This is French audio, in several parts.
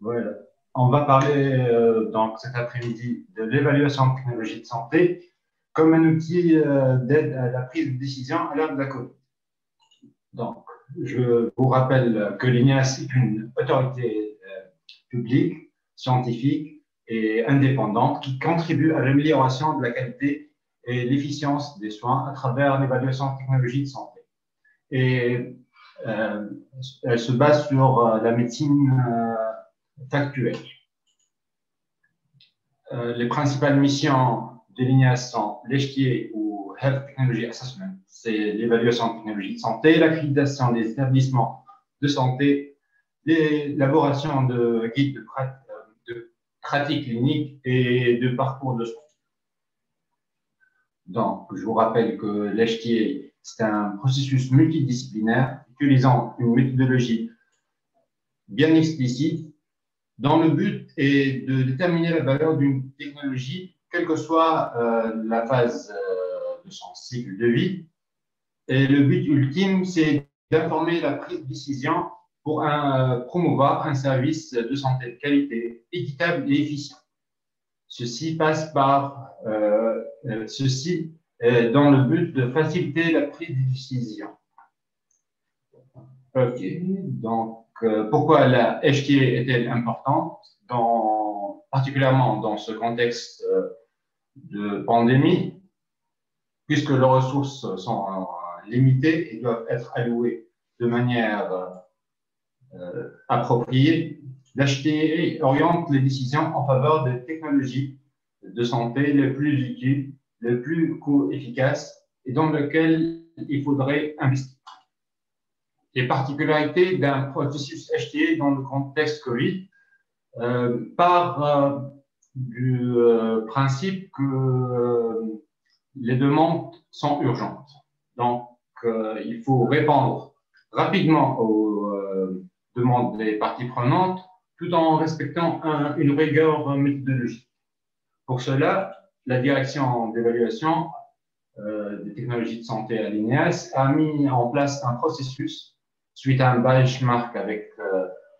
Voilà. On va parler donc cet après-midi de l'évaluation de technologie de santé comme un outil d'aide à la prise de décision à l'heure de la COVID. Donc, je vous rappelle que l'INEAS est une autorité publique, scientifique et indépendante qui contribue à l'amélioration de la qualité et l'efficience des soins à travers l'évaluation de technologie de santé. Et euh, elle se base sur la médecine factuelle. Les principales missions de l'INEAS sont l'HTA ou Health Technology Assessment, c'est l'évaluation de technologie de santé, l'accréditation des établissements de santé, l'élaboration de guides de pratiques cliniques et de parcours de soins. Donc, je vous rappelle que l'HTA, c'est un processus multidisciplinaire utilisant une méthodologie bien explicite dont le but est de déterminer la valeur d'une technologie, quelle que soit la phase de son cycle de vie. Et le but ultime, c'est d'informer la prise de décision pour promouvoir un service de santé de qualité, équitable et efficient. Ceci passe par dans le but de faciliter la prise de décision. OK, donc pourquoi la HTA est-elle importante, particulièrement dans ce contexte de pandémie, puisque les ressources sont limitées et doivent être allouées de manière appropriée. L'HTA oriente les décisions en faveur des technologies de santé les plus utiles, les plus coût-efficaces et dans lesquelles il faudrait investir. Les particularités d'un processus HTA dans le contexte COVID part du principe que les demandes sont urgentes. Donc, il faut répondre rapidement aux demandes des parties prenantes tout en respectant une rigueur méthodologique. Pour cela, la direction d'évaluation des technologies de santé à l'INEAS a mis en place un processus suite à un benchmark avec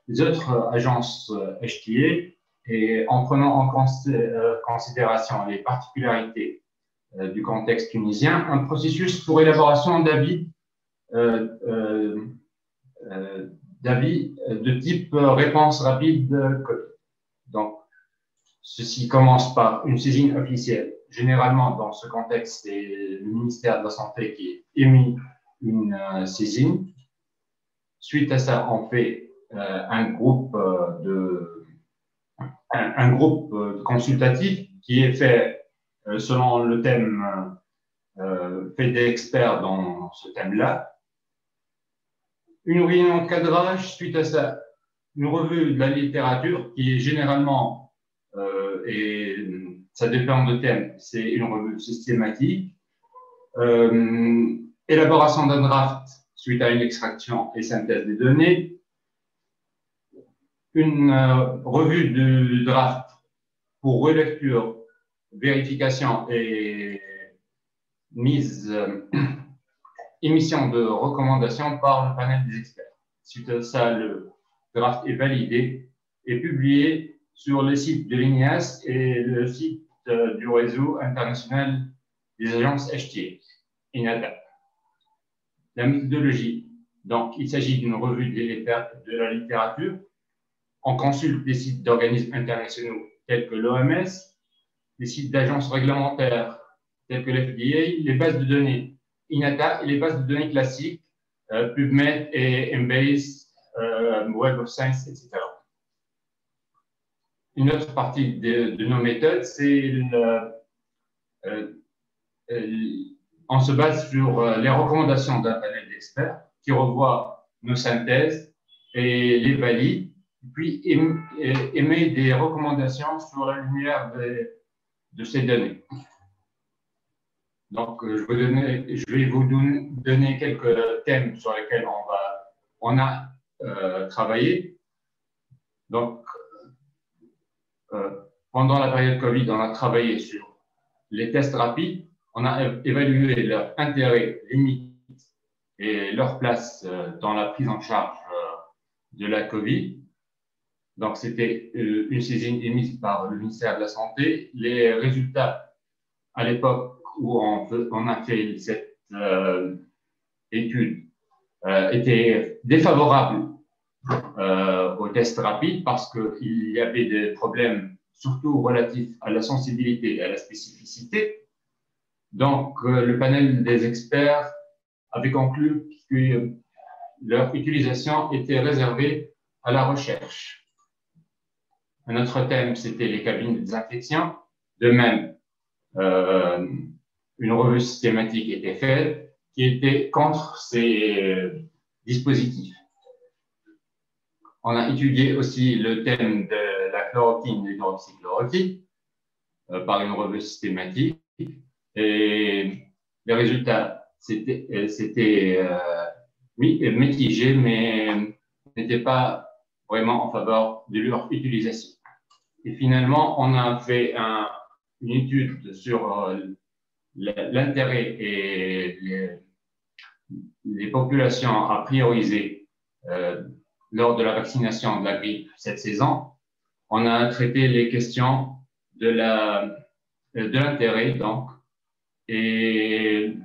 les autres agences HTA et en prenant en considération les particularités du contexte tunisien, un processus pour élaboration d'avis de type réponse rapide COVID. Donc, ceci commence par une saisine officielle. Généralement, dans ce contexte, c'est le ministère de la Santé qui émet une saisine. Suite à ça, on fait un groupe consultatif qui est fait selon le thème fait d'experts dans ce thème-là. Une réunion de cadrage, suite à ça, une revue de la littérature qui est généralement, et ça dépend de thème, c'est une revue systématique. Élaboration d'un draft suite à une extraction et synthèse des données. Une revue du draft pour relecture, vérification et émission de recommandations par le panel des experts. Suite à ça, le draft est validé et publié sur le site de l'INEAS et le site du réseau international des agences HTA, INATA. La méthodologie, donc il s'agit d'une revue de la littérature. On consulte des sites d'organismes internationaux tels que l'OMS, des sites d'agences réglementaires tels que l'FDA, les bases de données INATA et les bases de données classiques, PubMed et Embase, Web of Science, etc. Une autre partie de nos méthodes, c'est on se base sur les recommandations d'un panel d'experts qui revoit nos synthèses et les valide, puis émet des recommandations sur la lumière de ces données. Donc, je vais vous donner quelques thèmes sur lesquels on a travaillé. Donc, pendant la période Covid, on a travaillé sur les tests rapides. On a évalué leur intérêt, limites et leur place dans la prise en charge de la Covid. Donc, c'était une saisine émise par le ministère de la Santé. Les résultats, à l'époque où on a fait cette étude, étaient défavorables aux tests rapides parce qu'il y avait des problèmes surtout relatifs à la sensibilité et à la spécificité. Donc, le panel des experts avait conclu que leur utilisation était réservée à la recherche. Un autre thème, c'était les cabines de désinfection. De même, une revue systématique était faite qui était contre ces dispositifs. On a étudié aussi le thème de la chloroquine et l'hydroxychloroquine par une revue systématique et les résultats c'était mitigé, mais n'étaient pas vraiment en faveur de leur utilisation. Et finalement, on a fait une étude sur l'intérêt et les populations à prioriser lors de la vaccination de la grippe cette saison. On a traité les questions de l'intérêt, donc, et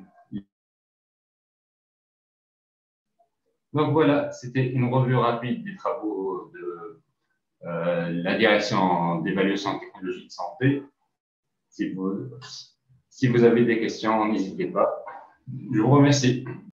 donc voilà, c'était une revue rapide des travaux de la direction d'évaluation technologique de santé. Si vous avez des questions, n'hésitez pas. Je vous remercie.